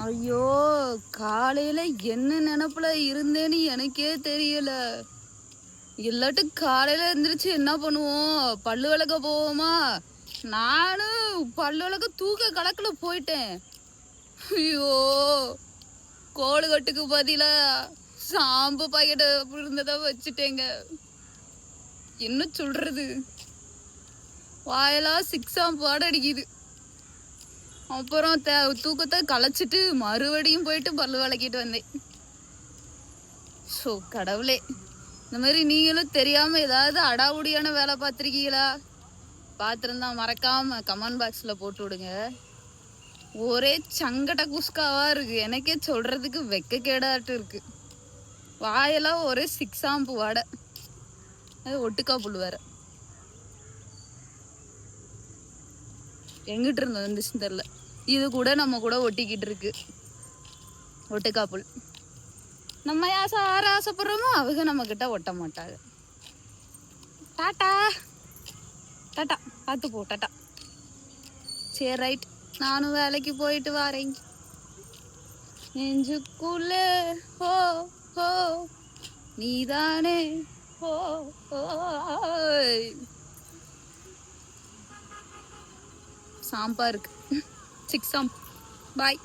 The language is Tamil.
ஐயோ, காலையில என்ன நினைப்புல இருந்தேன்னு எனக்கே தெரியல. இல்லாட்டும் காலையில எந்திரிச்சு என்ன பண்ணுவோம், பல்லு விளக்க போவோமா? நானும் பல்லு விளக்க தூக்க கலக்குல போயிட்டேன். ஐயோ, கோழுகட்டுக்கு பதிலா சாம்பு பாக்கெட் இருந்ததா வச்சுட்டேங்க. என்ன சொல்றது, வாயெல்லாம் சிக்ஸாம் பாட அடிக்குது. அப்புறம் தூக்கத்தை கலைச்சிட்டு மறுபடியும் போயிட்டு பல்லு விளக்கிட்டு வந்தேன். ஸோ கடவுளே, இந்த மாதிரி நீங்களும் தெரியாம ஏதாவது அடாவுடியான வேலை பார்த்துருக்கீங்களா? பார்த்துருந்தா மறக்காம கமெண்ட் பாக்ஸ்ல போட்டு விடுங்க. ஒரே சங்கட குஸ்காவா இருக்கு, எனக்கே சொல்றதுக்கு வெக்க கேடாட்டு இருக்கு. வாயெல்லாம் ஒரே சிக்ஸாம்பு வாடை, அது ஒட்டுக்கா புல் வேற. எங்கிட்டு இருந்தோம் இருந்துச்சுன்னு தெரியல. இது கூட நம்ம கூட ஒட்டிக்கிட்டு இருக்கு ஒட்டுக்கா புல். நம்ம ஆசைப்படுறோமோ அவங்க நம்ம கிட்ட ஒட்ட மாட்டாங்க. டாட்டா டாட்டா, பார்த்து போ, டாட்டா. சரி ரைட், நானும் வேலைக்கு போயிட்டு வரேன். நெஞ்சுக்குள்ள ஹோ ஹோ நீதானே ஹோ ஹோ. சாம்பா இருக்கு, சிக்ஸாம். பாய்.